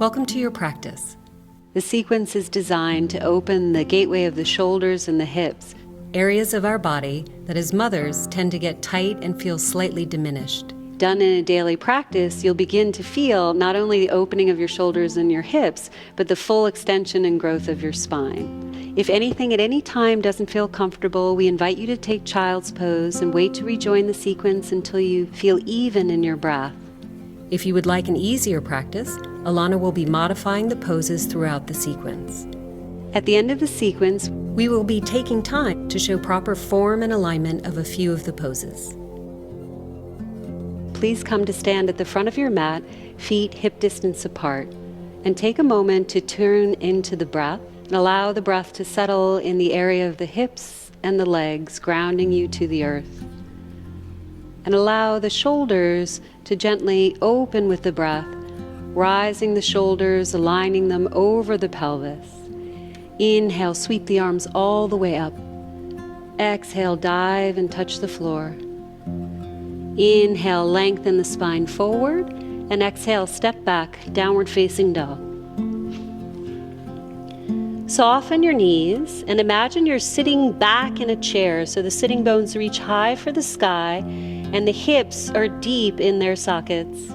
Welcome to your practice. The sequence is designed to open the gateway of the shoulders and the hips, Areas of our body that as mothers tend to get tight and feel slightly diminished. Done in a daily practice, you'll begin to feel not only the opening of your shoulders and your hips, but the full extension and growth of your spine. If anything at any time doesn't feel comfortable, we invite you to take child's pose and wait to rejoin the sequence until you feel even in your breath. If you would like an easier practice, Alana will be modifying the poses throughout the sequence. At the end of the sequence, We will be taking time to show proper form and alignment of a few of the poses. please come to stand at the front of your mat, feet hip distance apart, and take a moment to turn into the breath and allow the breath to settle in the area of the hips and the legs, grounding you to the earth. And allow the shoulders to gently open with the breath, rising the shoulders, aligning them over the pelvis. Inhale, sweep the arms all the way up. Exhale, dive and touch the floor. Inhale, lengthen the spine forward, and exhale, step back, downward facing dog. Soften your knees and imagine you're sitting back in a chair so the sitting bones reach high for the sky and the hips are deep in their sockets.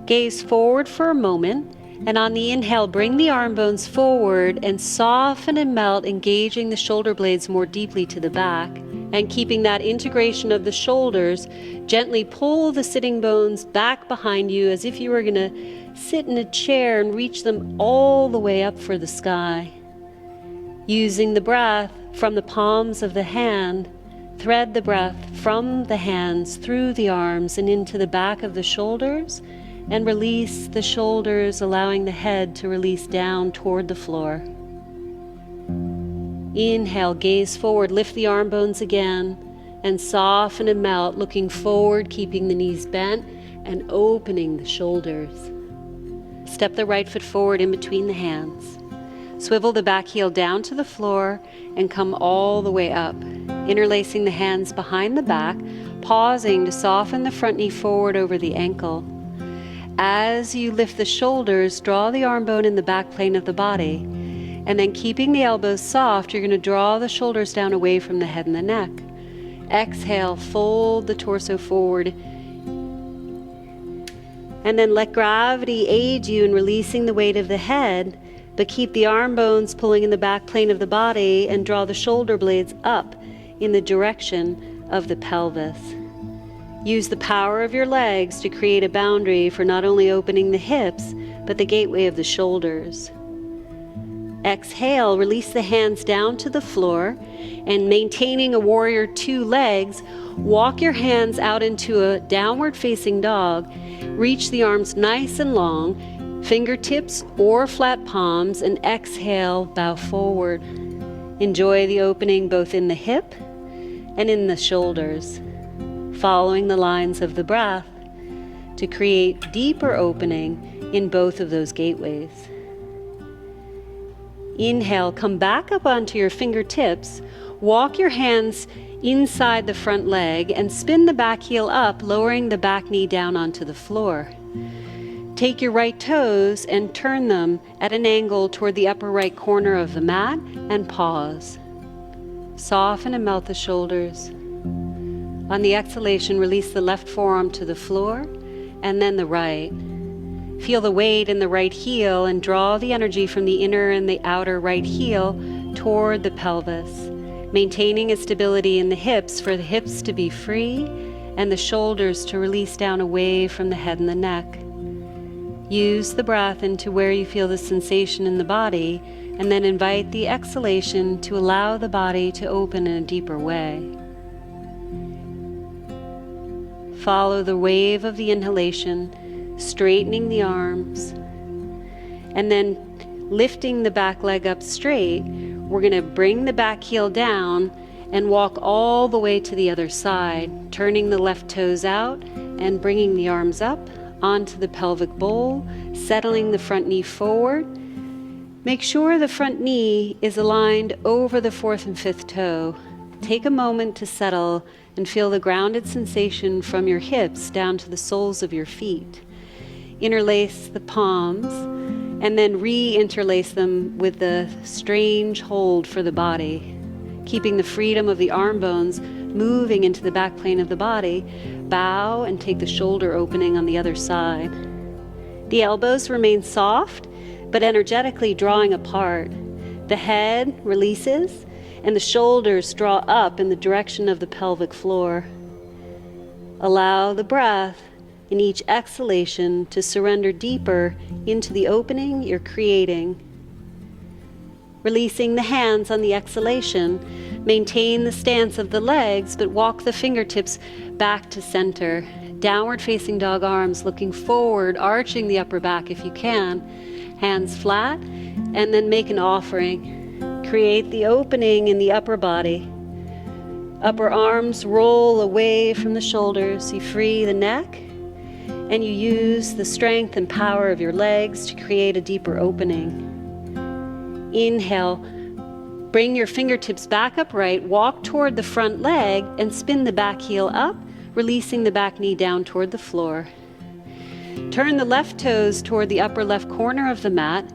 Gaze forward for a moment, and on the inhale, bring the arm bones forward and soften and melt, engaging the shoulder blades more deeply to the back. And keeping that integration of the shoulders, gently pull the sitting bones back behind you as if you were going to sit in a chair and reach them all the way up for the sky. Using the breath from the palms of the hand, thread the breath from the hands through the arms and into the back of the shoulders, and release the shoulders, allowing the head to release down toward the floor. Inhale, gaze forward, lift the arm bones again, and soften and melt, looking forward, keeping the knees bent and opening the shoulders. Step the right foot forward in between the hands. Swivel the back heel down to the floor and come all the way up, interlacing the hands behind the back, pausing to soften the front knee forward over the ankle. As you lift the shoulders, draw the arm bone in the back plane of the body, and then keeping the elbows soft, you're going to draw the shoulders down away from the head and the neck. Exhale, fold the torso forward, and then let gravity aid you in releasing the weight of the head, but keep the arm bones pulling in the back plane of the body and draw the shoulder blades up in the direction of the pelvis. Use the power of your legs to create a boundary for not only opening the hips, but the gateway of the shoulders. Exhale, release the hands down to the floor, and maintaining a warrior 2 legs, walk your hands out into a downward facing dog. Reach the arms nice and long, fingertips or flat palms, and exhale, bow forward. Enjoy the opening both in the hip and in the shoulders, following the lines of the breath to create deeper opening in both of those gateways. Inhale, come back up onto your fingertips, walk your hands inside the front leg and spin the back heel up, lowering the back knee down onto the floor. Take your right toes and turn them at an angle toward the upper right corner of the mat and pause. Soften and melt the shoulders. On the exhalation, release the left forearm to the floor and then the right. Feel the weight in the right heel and draw the energy from the inner and the outer right heel toward the pelvis, maintaining a stability in the hips for the hips to be free and the shoulders to release down away from the head and the neck. Use the breath into where you feel the sensation in the body, and then invite the exhalation to allow the body to open in a deeper way. Follow the wave of the inhalation, straightening the arms, and then lifting the back leg up straight. We're going to bring the back heel down and walk all the way to the other side, turning the left toes out and bringing the arms up onto the pelvic bowl, settling the front knee forward. Make sure the front knee is aligned over the 4th and 5th toe. Take a moment to settle and feel the grounded sensation from your hips down to the soles of your feet. Interlace the palms and then re-interlace them with the strange hold for the body, keeping the freedom of the arm bones moving into the back plane of the body. Bow and take the shoulder opening on the other side. The elbows remain soft, but energetically drawing apart. The head releases, and the shoulders draw up in the direction of the pelvic floor. Allow the breath in each exhalation to surrender deeper into the opening you're creating. Releasing the hands on the exhalation, maintain the stance of the legs, but walk the fingertips back to center. Downward facing dog arms looking forward, arching the upper back if you can. Hands flat, and then make an offering. Create the opening in the upper body. Upper arms roll away from the shoulders. You free the neck, and you use the strength and power of your legs to create a deeper opening. Inhale, bring your fingertips back upright, walk toward the front leg, and spin the back heel up, releasing the back knee down toward the floor. Turn the left toes toward the upper left corner of the mat,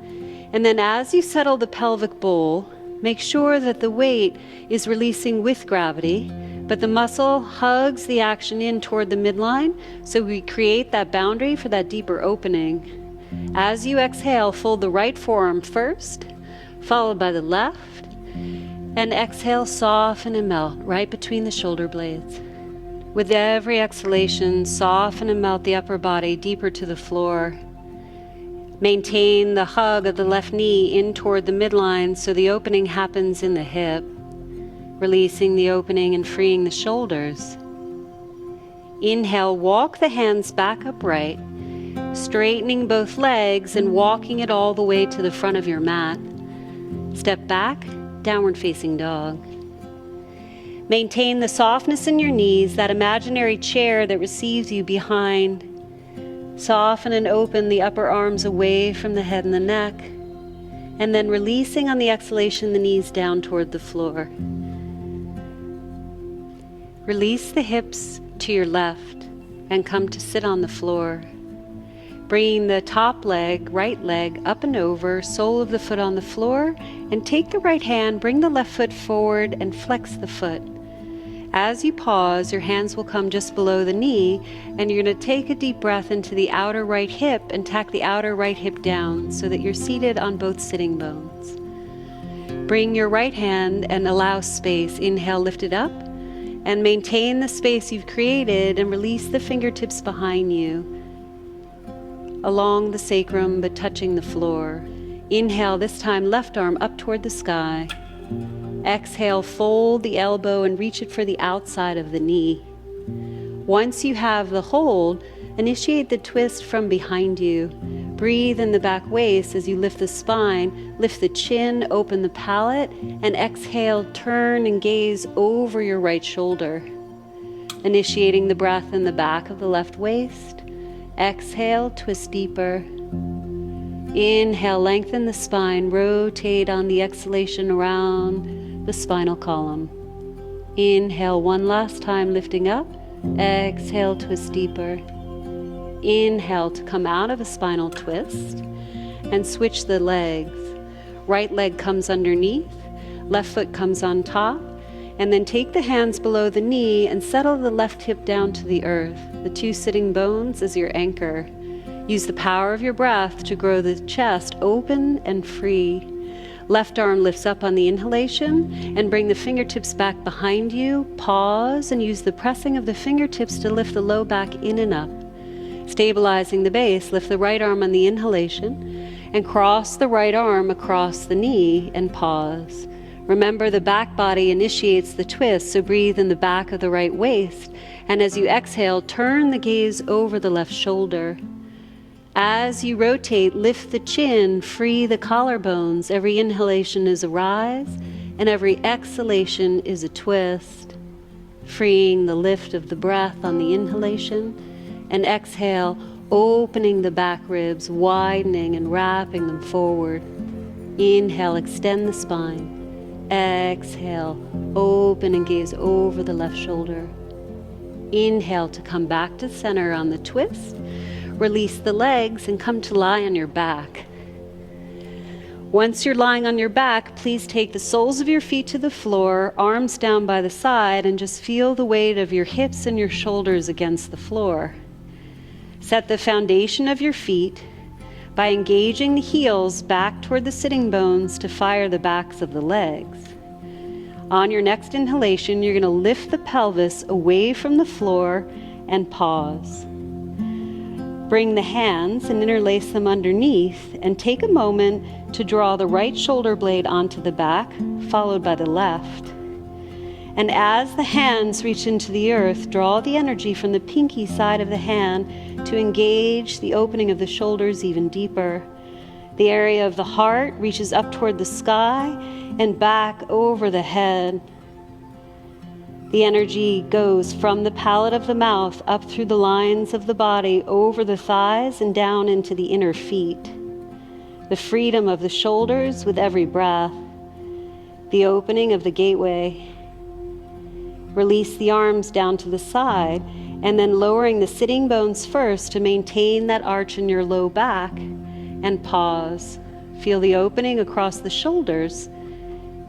and then as you settle the pelvic bowl, make sure that the weight is releasing with gravity, but the muscle hugs the action in toward the midline, so we create that boundary for that deeper opening. As you exhale, fold the right forearm first, followed by the left, and exhale, soften and melt right between the shoulder blades. With every exhalation, soften and melt the upper body deeper to the floor. Maintain the hug of the left knee in toward the midline so the opening happens in the hip, releasing the opening and freeing the shoulders. Inhale, walk the hands back upright, straightening both legs and walking it all the way to the front of your mat. Step back, downward facing dog. Maintain the softness in your knees, that imaginary chair that receives you behind. Soften and open the upper arms away from the head and the neck, and then releasing on the exhalation the knees down toward the floor. Release the hips to your left and come to sit on the floor. Bringing the top leg, right leg, up and over, sole of the foot on the floor, and take the right hand, bring the left foot forward and flex the foot. As you pause, your hands will come just below the knee, and you're going to take a deep breath into the outer right hip and tack the outer right hip down so that you're seated on both sitting bones. Bring your right hand and allow space. Inhale, lift it up, and maintain the space you've created and release the fingertips behind you, along the sacrum but touching the floor. Inhale, this time left arm up toward the sky. Exhale, fold the elbow and reach it for the outside of the knee. Once you have the hold, initiate the twist from behind you. Breathe in the back waist as you lift the spine, lift the chin, open the palate, and exhale, turn and gaze over your right shoulder. Initiating the breath in the back of the left waist. Exhale, twist deeper. Inhale, lengthen the spine, rotate on the exhalation around the spinal column. Inhale one last time, lifting up. Exhale, twist deeper. Inhale to come out of a spinal twist and switch the legs. Right leg comes underneath, left foot comes on top, and then take the hands below the knee and settle the left hip down to the earth. The two sitting bones as your anchor. Use the power of your breath to grow the chest open and free. Left arm lifts up on the inhalation and bring the fingertips back behind you. Pause and use the pressing of the fingertips to lift the low back in and up. Stabilizing the base, lift the right arm on the inhalation and cross the right arm across the knee and pause. Remember, the back body initiates the twist, so breathe in the back of the right waist. And as you exhale, turn the gaze over the left shoulder. As you rotate, lift the chin, free the collarbones. Every inhalation is a rise, and every exhalation is a twist. Freeing the lift of the breath on the inhalation, and exhale, opening the back ribs, widening and wrapping them forward. Inhale, extend the spine. Exhale, open and gaze over the left shoulder. Inhale to come back to center on the twist. Release the legs and come to lie on your back. Once you're lying on your back, please take the soles of your feet to the floor, arms down by the side, and just feel the weight of your hips and your shoulders against the floor. Set the foundation of your feet by engaging the heels back toward the sitting bones to fire the backs of the legs. On your next inhalation, you're going to lift the pelvis away from the floor and pause. Bring the hands and interlace them underneath, and take a moment to draw the right shoulder blade onto the back, followed by the left. And as the hands reach into the earth, draw the energy from the pinky side of the hand to engage the opening of the shoulders even deeper. The area of the heart reaches up toward the sky and back over the head. The energy goes from the palate of the mouth up through the lines of the body, over the thighs and down into the inner feet. The freedom of the shoulders with every breath. The opening of the gateway. Release the arms down to the side, and then lowering the sitting bones first to maintain that arch in your low back, and pause. Feel the opening across the shoulders.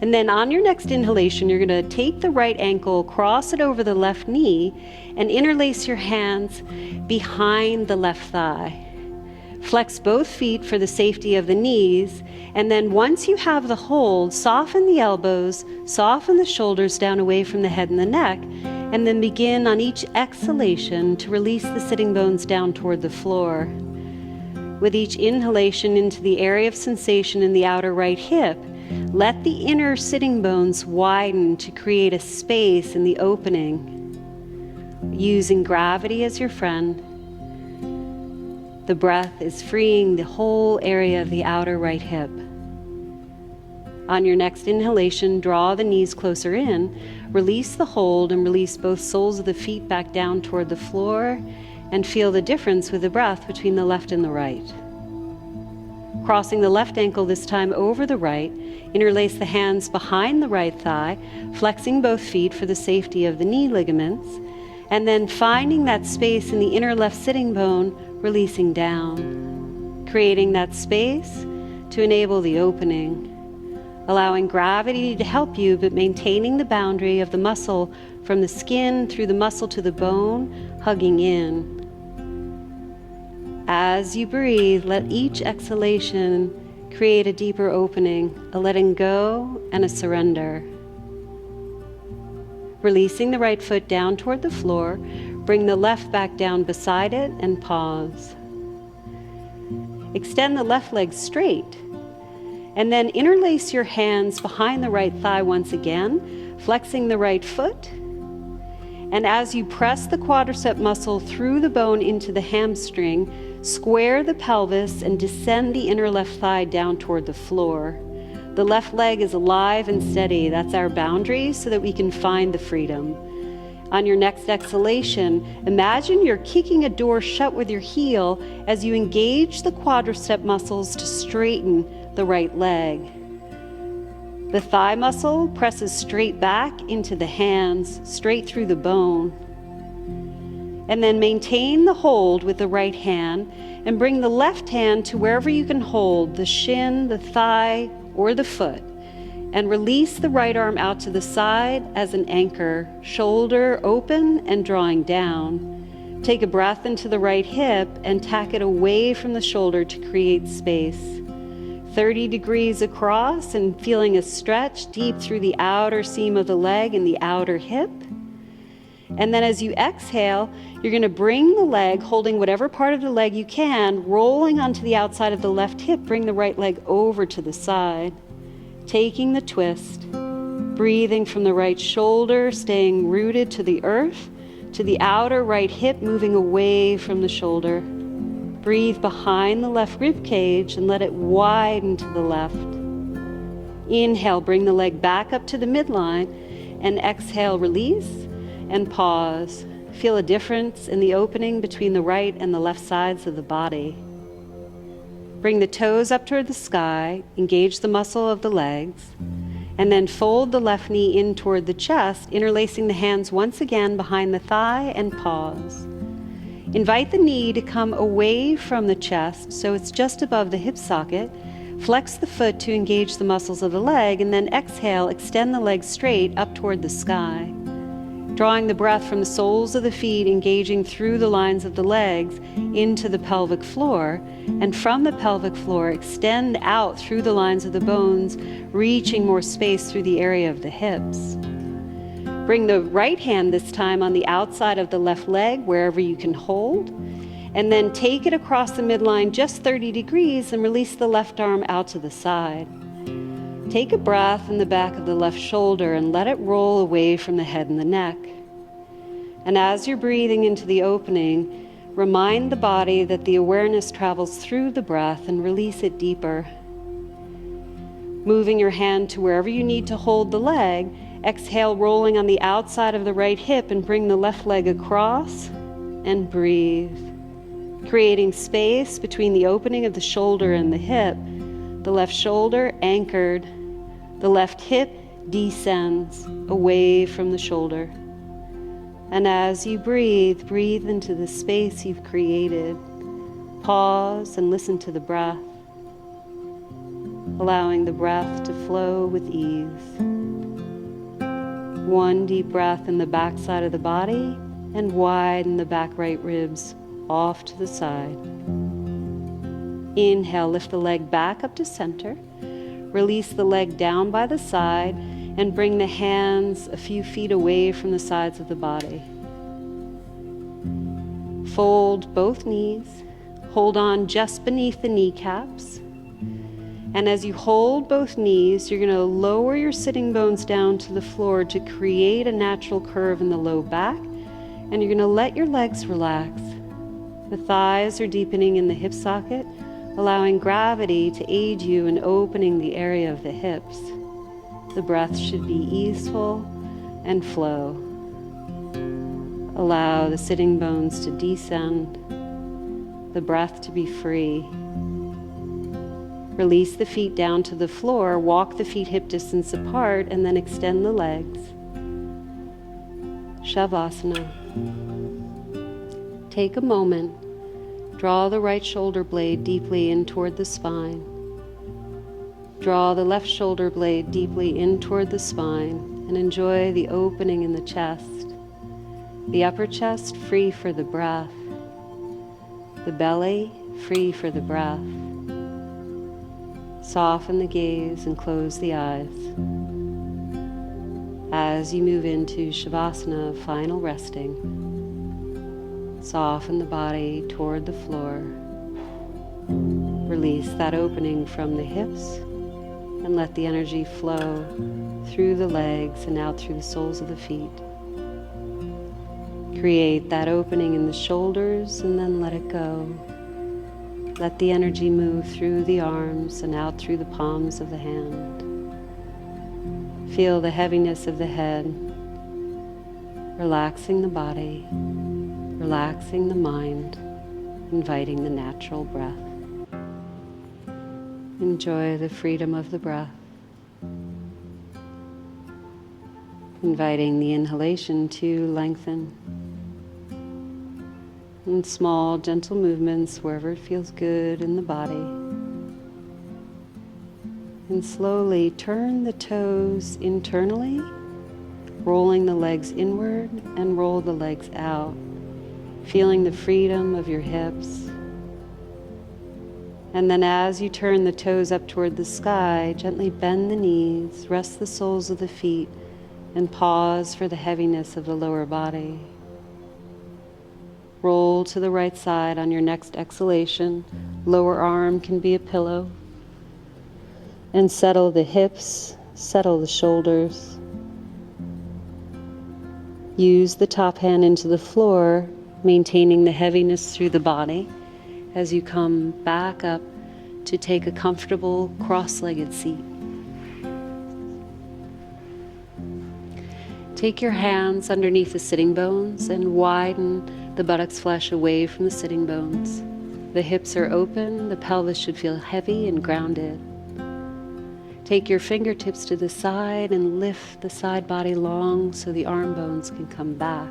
And then on your next inhalation, you're going to take the right ankle, cross it over the left knee, and interlace your hands behind the left thigh. Flex both feet for the safety of the knees, and then once you have the hold, soften the elbows, soften the shoulders down away from the head and the neck, and then begin on each exhalation to release the sitting bones down toward the floor. With each inhalation into the area of sensation in the outer right hip, let the inner sitting bones widen to create a space in the opening. Using gravity as your friend, the breath is freeing the whole area of the outer right hip. On your next inhalation, draw the knees closer in, release the hold, and release both soles of the feet back down toward the floor, and feel the difference with the breath between the left and the right. Crossing the left ankle this time over the right, interlace the hands behind the right thigh, flexing both feet for the safety of the knee ligaments, and then finding that space in the inner left sitting bone, releasing down, creating that space to enable the opening, allowing gravity to help you, but maintaining the boundary of the muscle from the skin through the muscle to the bone, hugging in. As you breathe, let each exhalation create a deeper opening, a letting go and a surrender. Releasing the right foot down toward the floor, bring the left back down beside it and pause. Extend the left leg straight, and then interlace your hands behind the right thigh once again, flexing the right foot. And as you press the quadricep muscle through the bone into the hamstring, square the pelvis and descend the inner left thigh down toward the floor. The left leg is alive and steady. That's our boundary so that we can find the freedom. On your next exhalation, imagine you're kicking a door shut with your heel as you engage the quadricep muscles to straighten the right leg. The thigh muscle presses straight back into the hands, straight through the bone. And then maintain the hold with the right hand and bring the left hand to wherever you can hold, the shin, the thigh, or the foot, and release the right arm out to the side as an anchor, shoulder open and drawing down. Take a breath into the right hip and tack it away from the shoulder to create space. 30 degrees across and feeling a stretch deep through the outer seam of the leg and the outer hip. And then as you exhale, you're going to bring the leg, holding whatever part of the leg you can, rolling onto the outside of the left hip, bring the right leg over to the side. Taking the twist, breathing from the right shoulder, staying rooted to the earth, to the outer right hip, moving away from the shoulder. Breathe behind the left rib cage and let it widen to the left. Inhale, bring the leg back up to the midline, and exhale, release and pause. Feel a difference in the opening between the right and the left sides of the body. Bring the toes up toward the sky, engage the muscle of the legs, and then fold the left knee in toward the chest, interlacing the hands once again behind the thigh, and pause. Invite the knee to come away from the chest so it's just above the hip socket, Flex the foot to engage the muscles of the leg, and then exhale, extend the leg straight up toward the sky. Drawing the breath from the soles of the feet, engaging through the lines of the legs into the pelvic floor, and from the pelvic floor, extend out through the lines of the bones, reaching more space through the area of the hips. Bring the right hand this time on the outside of the left leg, wherever you can hold, and then take it across the midline just 30 degrees and release the left arm out to the side. Take a breath in the back of the left shoulder and let it roll away from the head and the neck. And as you're breathing into the opening, remind the body that the awareness travels through the breath and release it deeper. Moving your hand to wherever you need to hold the leg, exhale, rolling on the outside of the right hip, and bring the left leg across and breathe. Creating space between the opening of the shoulder and the hip, the left shoulder anchored, the left hip descends away from the shoulder. And as you breathe, breathe into the space you've created. Pause and listen to the breath, allowing the breath to flow with ease. One deep breath in the back side of the body and widen the back right ribs off to the side. Inhale, lift the leg back up to center. Release the leg down by the side and bring the hands a few feet away from the sides of the body. Fold both knees. Hold on just beneath the kneecaps. And as you hold both knees, you're going to lower your sitting bones down to the floor to create a natural curve in the low back. And you're going to let your legs relax. The thighs are deepening in the hip socket, allowing gravity to aid you in opening the area of the hips. The breath should be easeful and flow. Allow the sitting bones to descend, the breath to be free. Release the feet down to the floor, walk the feet hip distance apart, and then extend the legs. Shavasana. Take a moment. Draw the right shoulder blade deeply in toward the spine. Draw the left shoulder blade deeply in toward the spine and enjoy the opening in the chest. The upper chest free for the breath. The belly free for the breath. Soften the gaze and close the eyes. As you move into Shavasana, final resting, soften the body toward the floor. Release that opening from the hips and let the energy flow through the legs and out through the soles of the feet. Create that opening in the shoulders and then let it go. Let the energy move through the arms and out through the palms of the hand. Feel the heaviness of the head, relaxing the body, relaxing the mind, inviting the natural breath. Enjoy the freedom of the breath. Inviting the inhalation to lengthen. In small, gentle movements wherever it feels good in the body. And slowly turn the toes internally, rolling the legs inward and roll the legs out, feeling the freedom of your hips. And then as you turn the toes up toward the sky, gently bend the knees, rest the soles of the feet, and pause for the heaviness of the lower body. Roll to the right side on your next exhalation. Lower arm can be a pillow. And settle the hips, settle the shoulders. Use the top hand into the floor, maintaining the heaviness through the body as you come back up to take a comfortable cross-legged seat. Take your hands underneath the sitting bones and widen the buttocks flesh away from the sitting bones. The hips are open, the pelvis should feel heavy and grounded. Take your fingertips to the side and lift the side body long so the arm bones can come back.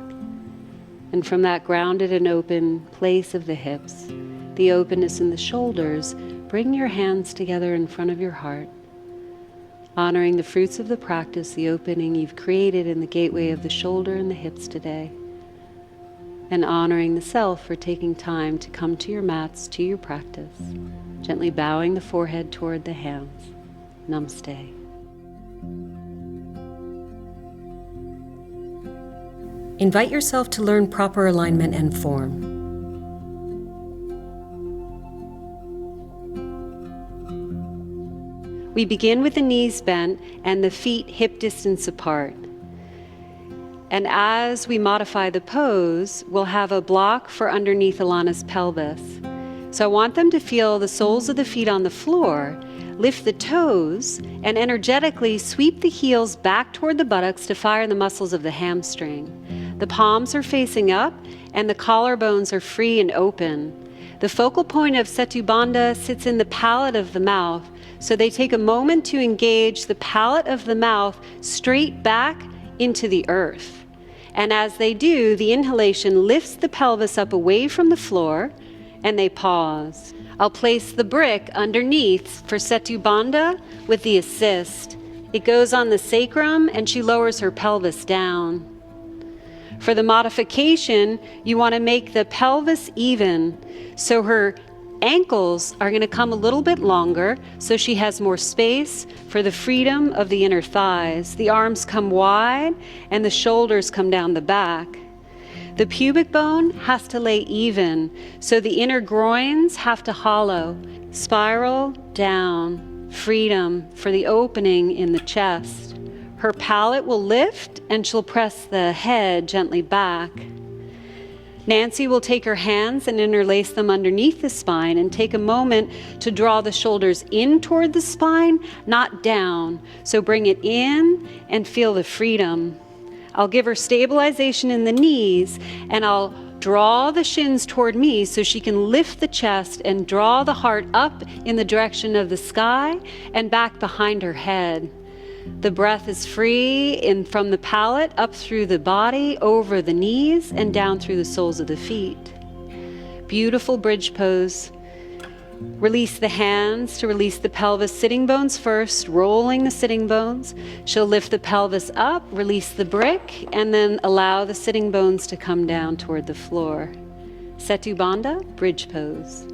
And from that grounded and open place of the hips, the openness in the shoulders, bring your hands together in front of your heart, honoring the fruits of the practice, the opening you've created in the gateway of the shoulder and the hips today, and honoring the self for taking time to come to your mats, to your practice, gently bowing the forehead toward the hands. Namaste. Invite yourself to learn proper alignment and form. We begin with the knees bent and the feet hip distance apart. And as we modify the pose, we'll have a block for underneath Alana's pelvis. So I want them to feel the soles of the feet on the floor, lift the toes, and energetically sweep the heels back toward the buttocks to fire the muscles of the hamstring. The palms are facing up and the collarbones are free and open. The focal point of Setu Bandha sits in the palate of the mouth, so they take a moment to engage the palate of the mouth straight back into the earth. And as they do, the inhalation lifts the pelvis up away from the floor, and they pause. I'll place the brick underneath for Setu Bandha with the assist. It goes on the sacrum, and she lowers her pelvis down. For the modification, you want to make the pelvis even, so her ankles are going to come a little bit longer, so she has more space for the freedom of the inner thighs. The arms come wide and the shoulders come down the back. The pubic bone has to lay even, so the inner groins have to hollow. Spiral down, freedom for the opening in the chest. Her palate will lift and she'll press the head gently back. Nancy will take her hands and interlace them underneath the spine and take a moment to draw the shoulders in toward the spine, not down. So bring it in and feel the freedom. I'll give her stabilization in the knees, and I'll draw the shins toward me so she can lift the chest and draw the heart up in the direction of the sky and back behind her head. The breath is free in from the palate up through the body, over the knees, and down through the soles of the feet. Beautiful bridge pose. Release the hands to release the pelvis. Sitting bones first, rolling the sitting bones. She'll lift the pelvis up, release the brick, and then allow the sitting bones to come down toward the floor. Setu Bandha, bridge pose.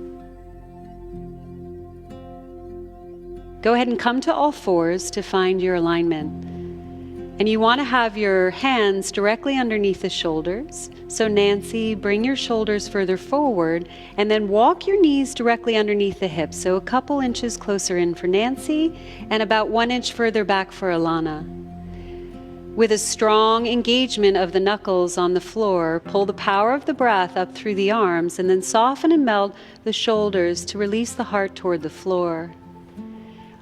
Go ahead and come to all fours to find your alignment. And you want to have your hands directly underneath the shoulders. So Nancy, bring your shoulders further forward and then walk your knees directly underneath the hips. So a couple inches closer in for Nancy and about 1 inch further back for Alana. With a strong engagement of the knuckles on the floor, pull the power of the breath up through the arms and then soften and melt the shoulders to release the heart toward the floor.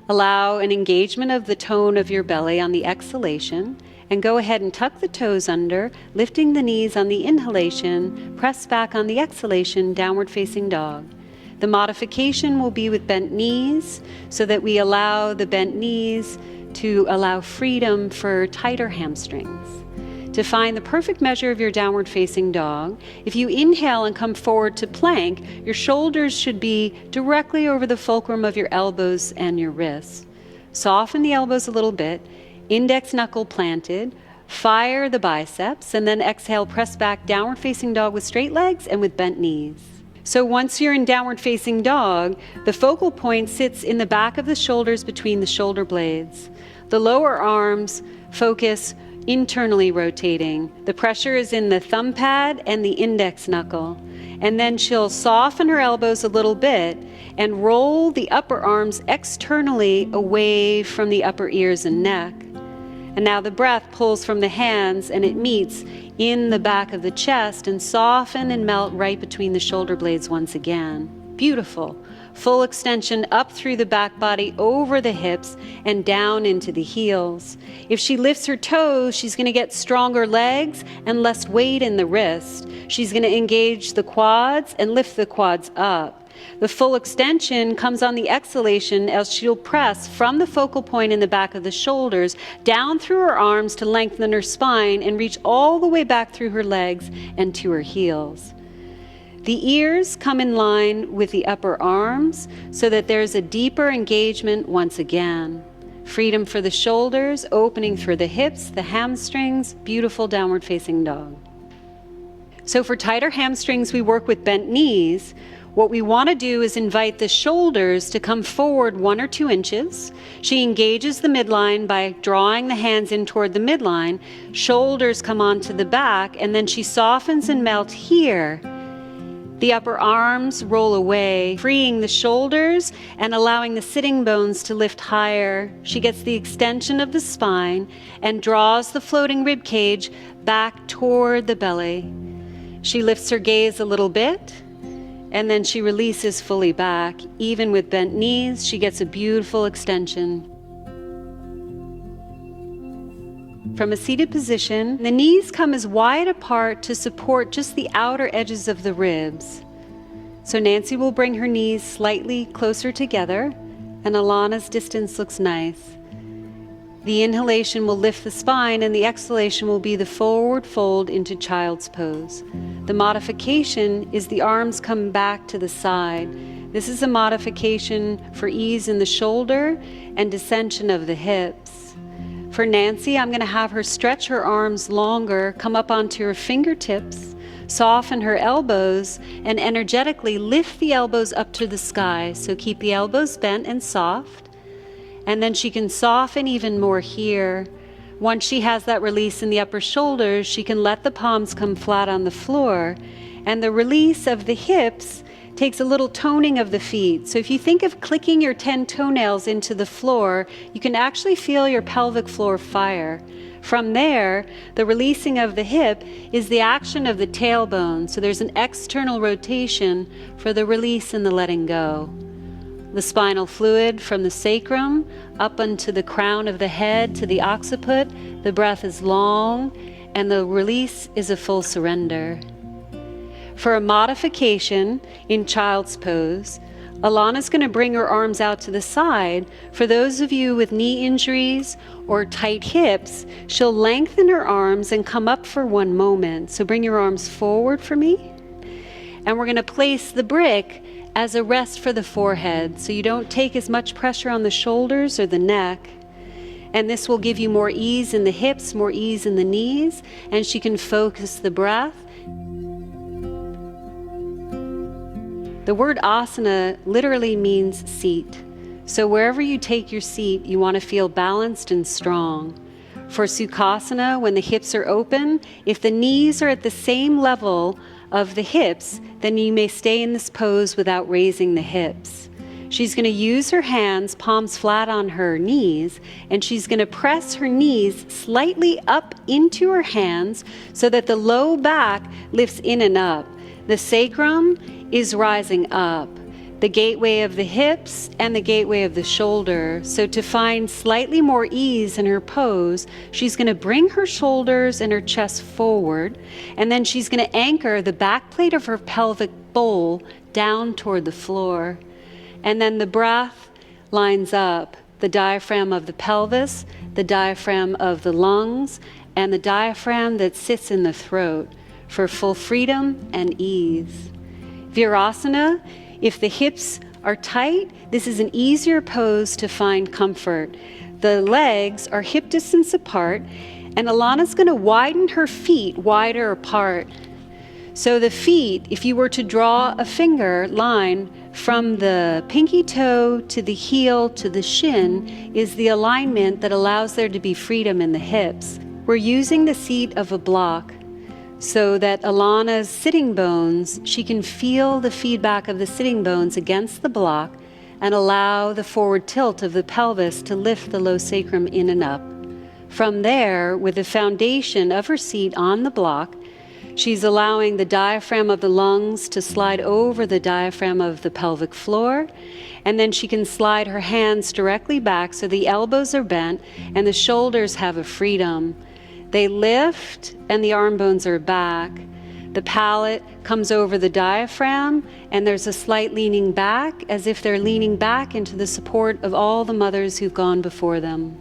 Allow an engagement of the tone of your belly on the exhalation, and go ahead and tuck the toes under, lifting the knees on the inhalation, press back on the exhalation, downward facing dog. The modification will be with bent knees, so that we allow the bent knees to allow freedom for tighter hamstrings. To find the perfect measure of your downward facing dog, if you inhale and come forward to plank, your shoulders should be directly over the fulcrum of your elbows and your wrists. Soften the elbows a little bit, index knuckle planted, fire the biceps, and then exhale, press back, downward facing dog with straight legs and with bent knees. So once you're in downward facing dog, the focal point sits in the back of the shoulders between the shoulder blades. The lower arms focus internally rotating. The pressure is in the thumb pad and the index knuckle. And then she'll soften her elbows a little bit and roll the upper arms externally away from the upper ears and neck. And now the breath pulls from the hands and it meets in the back of the chest and soften and melt right between the shoulder blades once again. Beautiful. Full extension up through the back body, over the hips, and down into the heels. If she lifts her toes, she's going to get stronger legs and less weight in the wrist. She's going to engage the quads and lift the quads up. The full extension comes on the exhalation as she'll press from the focal point in the back of the shoulders down through her arms to lengthen her spine and reach all the way back through her legs and to her heels. The ears come in line with the upper arms so that there's a deeper engagement once again. Freedom for the shoulders, opening for the hips, the hamstrings, beautiful downward facing dog. So for tighter hamstrings, we work with bent knees. What we want to do is invite the shoulders to come forward 1 or 2 inches. She engages the midline by drawing the hands in toward the midline. Shoulders come onto the back, and then she softens and melts here. The upper arms roll away, freeing the shoulders and allowing the sitting bones to lift higher. She gets the extension of the spine and draws the floating rib cage back toward the belly. She lifts her gaze a little bit, and then she releases fully back. Even with bent knees, she gets a beautiful extension. From a seated position, the knees come as wide apart to support just the outer edges of the ribs. So Nancy will bring her knees slightly closer together, and Alana's distance looks nice. The inhalation will lift the spine, and the exhalation will be the forward fold into child's pose. The modification is the arms come back to the side. This is a modification for ease in the shoulder and descension of the hips. For Nancy, I'm going to have her stretch her arms longer, come up onto her fingertips, soften her elbows, and energetically lift the elbows up to the sky. So keep the elbows bent and soft. And then she can soften even more here. Once she has that release in the upper shoulders, she can let the palms come flat on the floor. And the release of the hips takes a little toning of the feet. So if you think of clicking your 10 toenails into the floor, you can actually feel your pelvic floor fire. From there, the releasing of the hip is the action of the tailbone. So there's an external rotation for the release and the letting go. The spinal fluid from the sacrum up onto the crown of the head to the occiput. The breath is long, and the release is a full surrender. For a modification in child's pose, Alana's going to bring her arms out to the side. For those of you with knee injuries or tight hips, she'll lengthen her arms and come up for 1 moment. So bring your arms forward for me. And we're going to place the brick as a rest for the forehead, so you don't take as much pressure on the shoulders or the neck. And this will give you more ease in the hips, more ease in the knees, and she can focus the breath. The word asana literally means seat. So wherever you take your seat, you want to feel balanced and strong. For Sukhasana, when the hips are open, if the knees are at the same level of the hips, then you may stay in this pose without raising the hips. She's going to use her hands, palms flat on her knees, and she's going to press her knees slightly up into her hands so that the low back lifts in and up. The sacrum is rising up, the gateway of the hips and the gateway of the shoulder. So to find slightly more ease in her pose, she's going to bring her shoulders and her chest forward, and then she's going to anchor the back plate of her pelvic bowl down toward the floor. And then the breath lines up the diaphragm of the pelvis, the diaphragm of the lungs, and the diaphragm that sits in the throat for full freedom and ease. Virasana, if the hips are tight, this is an easier pose to find comfort. The legs are hip distance apart, and Alana's going to widen her feet wider apart. So the feet, if you were to draw a finger line from the pinky toe to the heel to the shin, is the alignment that allows there to be freedom in the hips. We're using the seat of a block, so that Alana's sitting bones, she can feel the feedback of the sitting bones against the block and allow the forward tilt of the pelvis to lift the low sacrum in and up. From there, with the foundation of her seat on the block, she's allowing the diaphragm of the lungs to slide over the diaphragm of the pelvic floor, and then she can slide her hands directly back so the elbows are bent and the shoulders have a freedom. They lift and the arm bones are back. The palate comes over the diaphragm, and there's a slight leaning back as if they're leaning back into the support of all the mothers who've gone before them.